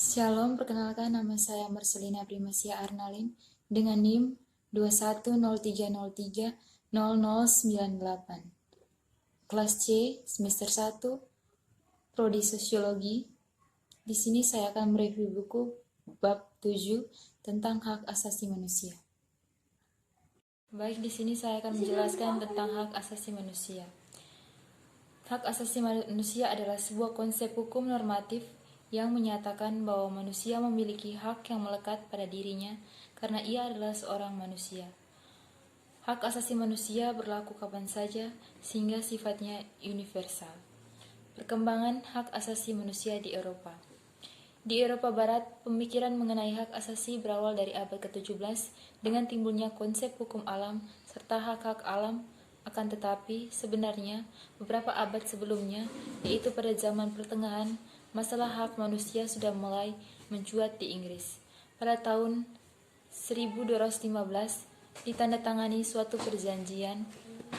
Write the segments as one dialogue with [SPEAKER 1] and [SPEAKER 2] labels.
[SPEAKER 1] Shalom, perkenalkan nama saya Marcelina Primasia Arnalin dengan NIM 2103030098. Kelas C, semester 1, Prodi Sosiologi. Di sini saya akan mereview buku bab 7 tentang hak asasi manusia. Baik, di sini saya akan menjelaskan tentang hak asasi manusia. Hak asasi manusia adalah sebuah konsep hukum normatif yang menyatakan bahwa manusia memiliki hak yang melekat pada dirinya karena ia adalah seorang manusia. Hak asasi manusia berlaku kapan saja sehingga sifatnya universal. Perkembangan hak asasi manusia di Eropa. Di Eropa Barat, pemikiran mengenai hak asasi berawal dari abad ke-17 dengan timbulnya konsep hukum alam serta hak-hak alam. Akan tetapi, sebenarnya beberapa abad sebelumnya, yaitu pada zaman pertengahan, masalah hak manusia sudah mulai mencuat di Inggris. Pada tahun 1215, ditandatangani suatu perjanjian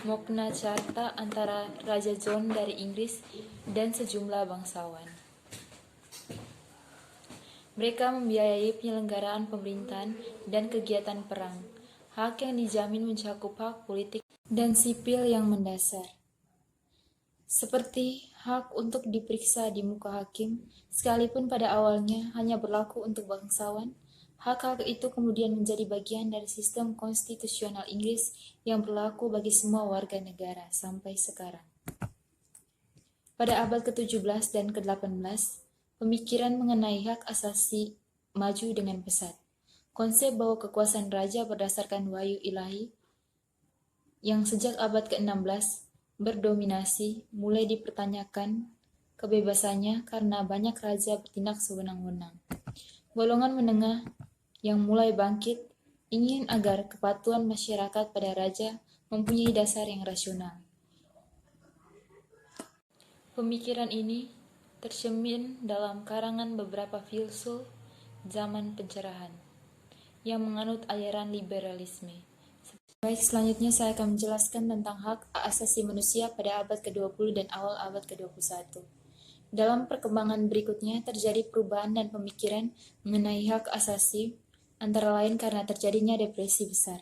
[SPEAKER 1] Magna Carta antara Raja John dari Inggris dan sejumlah bangsawan. Mereka membiayai penyelenggaraan pemerintahan dan kegiatan perang. Hak yang dijamin mencakup hak politik dan sipil yang mendasar, seperti hak untuk diperiksa di muka hakim, sekalipun pada awalnya hanya berlaku untuk bangsawan. Hak-hak itu kemudian menjadi bagian dari sistem konstitusional Inggris yang berlaku bagi semua warga negara sampai sekarang. Pada abad ke-17 dan ke-18, pemikiran mengenai hak asasi maju dengan pesat. Konsep bahwa kekuasaan raja berdasarkan wahyu ilahi yang sejak abad ke-16 berdominasi mulai dipertanyakan kebebasannya karena banyak raja bertindak sewenang-wenang. Golongan menengah yang mulai bangkit ingin agar kepatuhan masyarakat pada raja mempunyai dasar yang rasional. Pemikiran ini tercermin dalam karangan beberapa filsuf zaman pencerahan yang menganut aliran liberalisme. Baik, selanjutnya saya akan menjelaskan tentang hak asasi manusia pada abad ke-20 dan awal abad ke-21. Dalam perkembangan berikutnya terjadi perubahan dan pemikiran mengenai hak asasi, antara lain karena terjadinya depresi besar.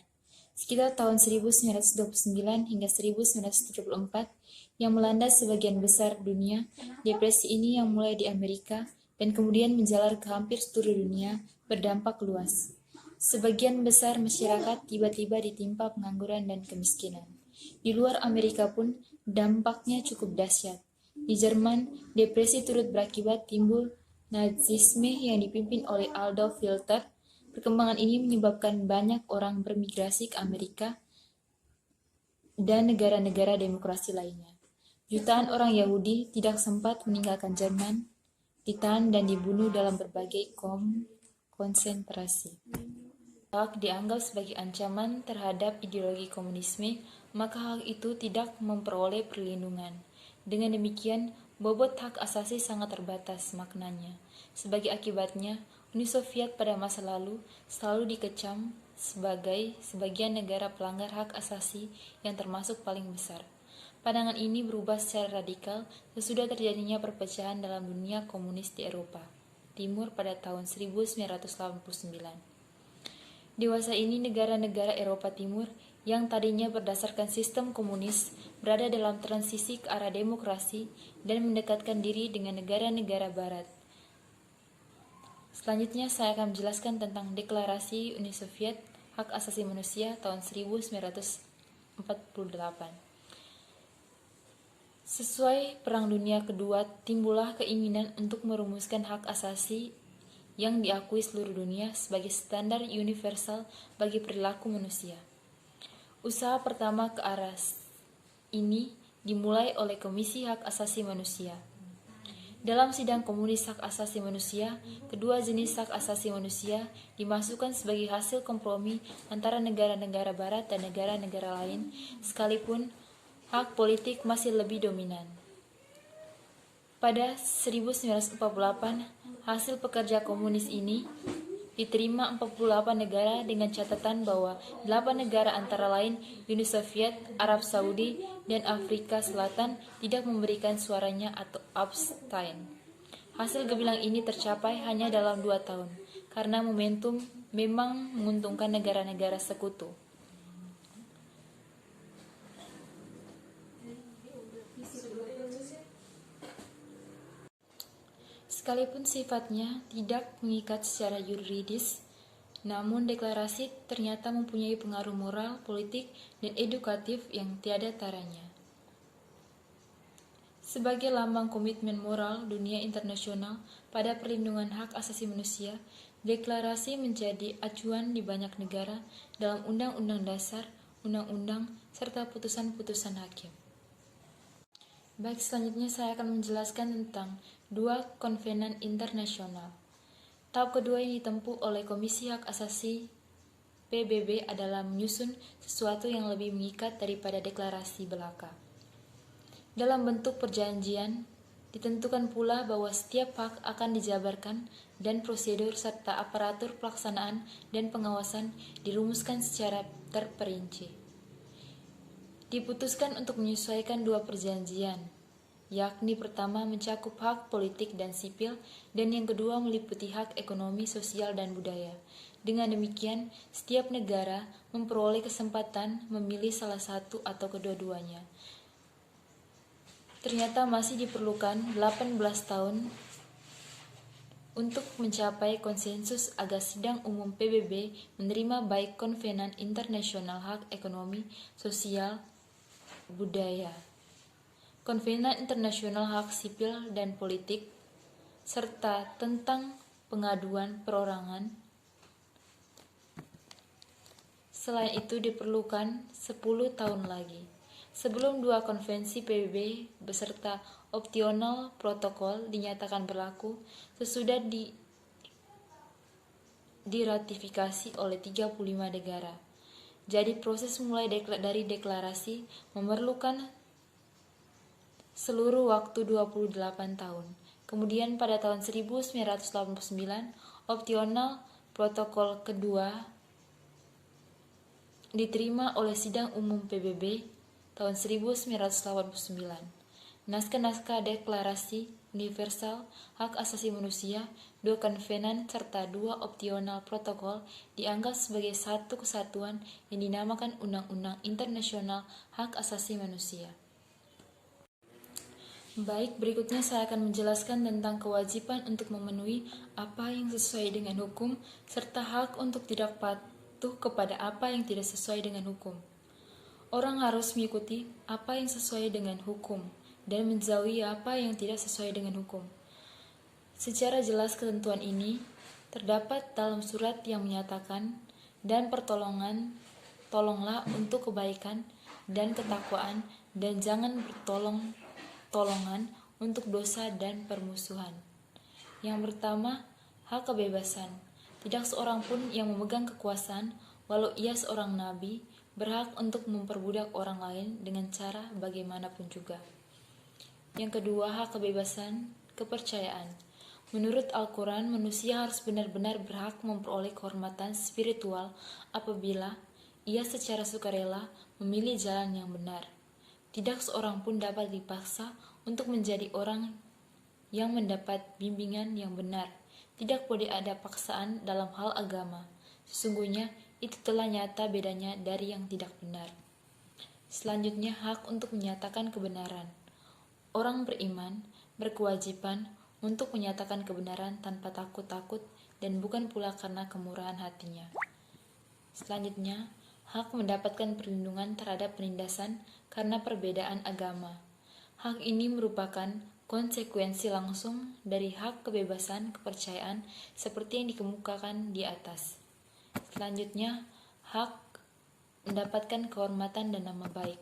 [SPEAKER 1] Sekitar tahun 1929 hingga 1974 yang melanda sebagian besar dunia, depresi ini yang mulai di Amerika dan kemudian menjalar ke hampir seluruh dunia berdampak luas. Sebagian besar masyarakat tiba-tiba ditimpa pengangguran dan kemiskinan. Di luar Amerika pun dampaknya cukup dahsyat. Di Jerman, depresi turut berakibat timbul Nazisme yang dipimpin oleh Adolf Hitler. Perkembangan ini menyebabkan banyak orang bermigrasi ke Amerika dan negara-negara demokrasi lainnya. Jutaan orang Yahudi tidak sempat meninggalkan Jerman, ditahan dan dibunuh dalam berbagai konsentrasi. Hak dianggap sebagai ancaman terhadap ideologi komunisme, maka hak itu tidak memperoleh perlindungan. Dengan demikian, bobot hak asasi sangat terbatas maknanya. Sebagai akibatnya, Uni Soviet pada masa lalu selalu dikecam sebagai sebagian negara pelanggar hak asasi yang termasuk paling besar. Pandangan ini berubah secara radikal sesudah terjadinya perpecahan dalam dunia komunis di Eropa Timur pada tahun 1989. Dewasa ini negara-negara Eropa Timur yang tadinya berdasarkan sistem komunis berada dalam transisi ke arah demokrasi dan mendekatkan diri dengan negara-negara barat. Selanjutnya saya akan menjelaskan tentang Deklarasi Uni Soviet Hak Asasi Manusia tahun 1948. Sesuai Perang Dunia Kedua, timbullah keinginan untuk merumuskan hak asasi yang diakui seluruh dunia sebagai standar universal bagi perilaku manusia. Usaha pertama ke arah ini dimulai oleh Komisi Hak Asasi Manusia. Dalam sidang komunis hak asasi manusia, kedua jenis hak asasi manusia dimasukkan sebagai hasil kompromi antara negara-negara barat dan negara-negara lain, sekalipun hak politik masih lebih dominan. Pada 1948, hasil pekerja komunis ini diterima 48 negara dengan catatan bahwa 8 negara antara lain Uni Soviet, Arab Saudi, dan Afrika Selatan tidak memberikan suaranya atau abstain. Hasil gemilang ini tercapai hanya dalam 2 tahun, karena momentum memang menguntungkan negara-negara sekutu. Sekalipun sifatnya tidak mengikat secara yuridis, namun deklarasi ternyata mempunyai pengaruh moral, politik, dan edukatif yang tiada taranya. Sebagai lambang komitmen moral dunia internasional pada perlindungan hak asasi manusia, deklarasi menjadi acuan di banyak negara dalam undang-undang dasar, undang-undang, serta putusan-putusan hakim. Baik, selanjutnya saya akan menjelaskan tentang 2 konvenan internasional. Tahap kedua yang ditempuh oleh Komisi Hak Asasi PBB adalah menyusun sesuatu yang lebih mengikat daripada deklarasi belaka. Dalam bentuk perjanjian, ditentukan pula bahwa setiap hak akan dijabarkan dan prosedur serta aparatur pelaksanaan dan pengawasan dirumuskan secara terperinci. Diputuskan untuk menyesuaikan 2 perjanjian, yakni pertama mencakup hak politik dan sipil, dan yang kedua meliputi hak ekonomi, sosial, dan budaya. Dengan demikian, setiap negara memperoleh kesempatan memilih salah satu atau kedua-duanya. Ternyata masih diperlukan 18 tahun untuk mencapai konsensus agar Sidang Umum PBB menerima baik Konvenan Internasional Hak Ekonomi, Sosial, Budaya, Konvenan Internasional Hak Sipil dan Politik, serta tentang pengaduan perorangan. Selain itu diperlukan 10 tahun lagi sebelum 2 konvensi PBB beserta opsional protokol dinyatakan berlaku sesudah diratifikasi oleh 35 negara. Jadi proses mulai dari deklarasi memerlukan seluruh waktu 28 tahun. Kemudian pada tahun 1989, opsional protokol kedua diterima oleh Sidang Umum PBB tahun 1989. Naskah-naskah Deklarasi Universal Hak Asasi Manusia, 2 konvenan, serta 2 opsional protokol dianggap sebagai satu kesatuan yang dinamakan Undang-Undang Internasional Hak Asasi Manusia. Baik, berikutnya saya akan menjelaskan tentang kewajiban untuk memenuhi apa yang sesuai dengan hukum, serta hak untuk tidak patuh kepada apa yang tidak sesuai dengan hukum. Orang harus mengikuti apa yang sesuai dengan hukum dan menjauhi apa yang tidak sesuai dengan hukum. Secara jelas ketentuan ini terdapat dalam surat yang menyatakan dan tolonglah untuk kebaikan dan ketakwaan, dan jangan bertolong-tolongan untuk dosa dan permusuhan. Yang pertama, hak kebebasan. Tidak seorang pun yang memegang kekuasaan, walau ia seorang nabi, berhak untuk memperbudak orang lain dengan cara bagaimanapun juga. Yang kedua, hak kebebasan kepercayaan. Menurut Al-Quran, manusia harus benar-benar berhak memperoleh kehormatan spiritual apabila ia secara sukarela memilih jalan yang benar. Tidak seorang pun dapat dipaksa untuk menjadi orang yang mendapat bimbingan yang benar. Tidak boleh ada paksaan dalam hal agama. Sesungguhnya itu telah nyata bedanya dari yang tidak benar. Selanjutnya, hak untuk menyatakan kebenaran. Orang beriman berkewajiban untuk menyatakan kebenaran tanpa takut-takut dan bukan pula karena kemurahan hatinya. Selanjutnya, hak mendapatkan perlindungan terhadap penindasan karena perbedaan agama. Hak ini merupakan konsekuensi langsung dari hak kebebasan kepercayaan seperti yang dikemukakan di atas. Selanjutnya, hak mendapatkan kehormatan dan nama baik.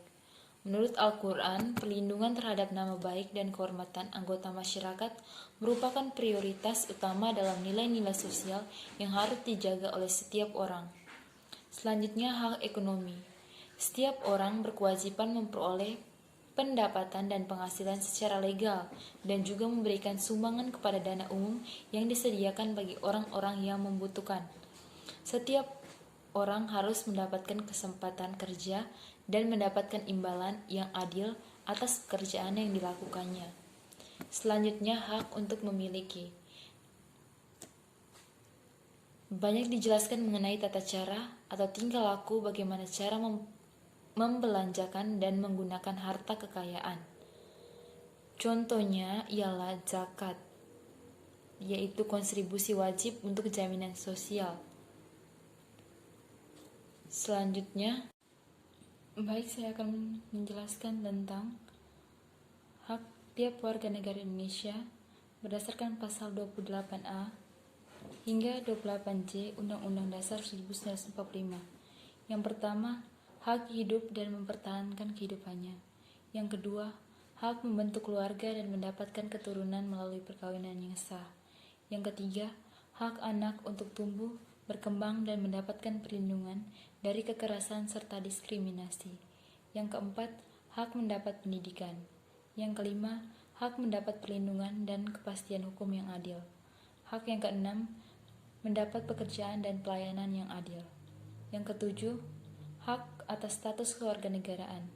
[SPEAKER 1] Menurut Al-Quran, perlindungan terhadap nama baik dan kehormatan anggota masyarakat merupakan prioritas utama dalam nilai-nilai sosial yang harus dijaga oleh setiap orang. Selanjutnya, hak ekonomi. Setiap orang berkewajiban memperoleh pendapatan dan penghasilan secara legal dan juga memberikan sumbangan kepada dana umum yang disediakan bagi orang-orang yang membutuhkan. Setiap orang harus mendapatkan kesempatan kerja dan mendapatkan imbalan yang adil atas pekerjaan yang dilakukannya. Selanjutnya, hak untuk memiliki. Banyak dijelaskan mengenai tata cara atau tingkah laku bagaimana cara membelanjakan dan menggunakan harta kekayaan. Contohnya ialah zakat, yaitu kontribusi wajib untuk jaminan sosial. Selanjutnya, saya akan menjelaskan tentang hak tiap warga negara Indonesia berdasarkan pasal 28A hingga 28J Undang-Undang Dasar 1945. Yang pertama, hak hidup dan mempertahankan kehidupannya. Yang kedua, hak membentuk keluarga dan mendapatkan keturunan melalui perkawinan yang sah. Yang ketiga, hak anak untuk tumbuh, berkembang dan mendapatkan perlindungan dari kekerasan serta diskriminasi. Yang keempat, hak mendapat pendidikan. Yang kelima, hak mendapat perlindungan dan kepastian hukum yang adil. Hak yang keenam, mendapat pekerjaan dan pelayanan yang adil. Yang ketujuh, hak atas status kewarganegaraan.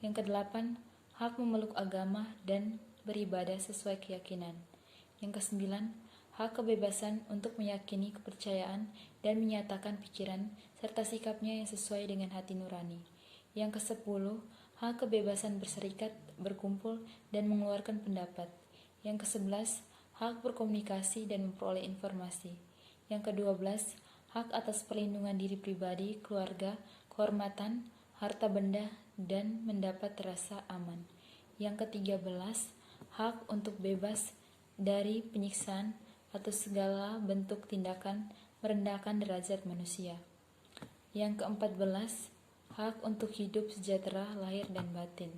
[SPEAKER 1] Yang kedelapan, hak memeluk agama dan beribadah sesuai keyakinan. Yang kesembilan, hak kebebasan untuk meyakini kepercayaan dan menyatakan pikiran serta sikapnya yang sesuai dengan hati nurani. Yang kesepuluh, hak kebebasan berserikat, berkumpul, dan mengeluarkan pendapat. Yang kesebelas, hak berkomunikasi dan memperoleh informasi. Yang kedua belas, hak atas perlindungan diri pribadi, keluarga, kehormatan, harta benda, dan mendapat rasa aman. Yang ke-13, hak untuk bebas dari penyiksaan atau segala bentuk tindakan merendahkan derajat manusia. Yang ke-14, hak untuk hidup sejahtera lahir dan batin.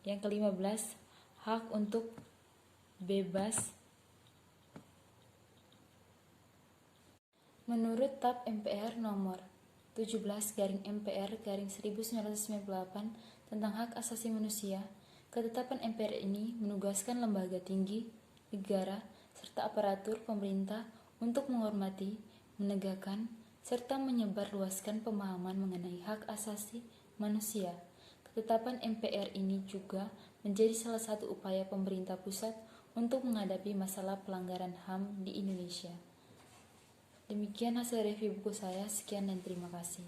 [SPEAKER 1] Yang ke-15, hak untuk bebas. Menurut TAP MPR nomor 17/MPR/1998 tentang hak asasi manusia, ketetapan MPR ini menugaskan lembaga tinggi, negara, serta aparatur pemerintah untuk menghormati, menegakkan, serta menyebarluaskan pemahaman mengenai hak asasi manusia. Ketetapan MPR ini juga menjadi salah satu upaya pemerintah pusat untuk menghadapi masalah pelanggaran HAM di Indonesia. Demikian hasil review buku saya, sekian dan terima kasih.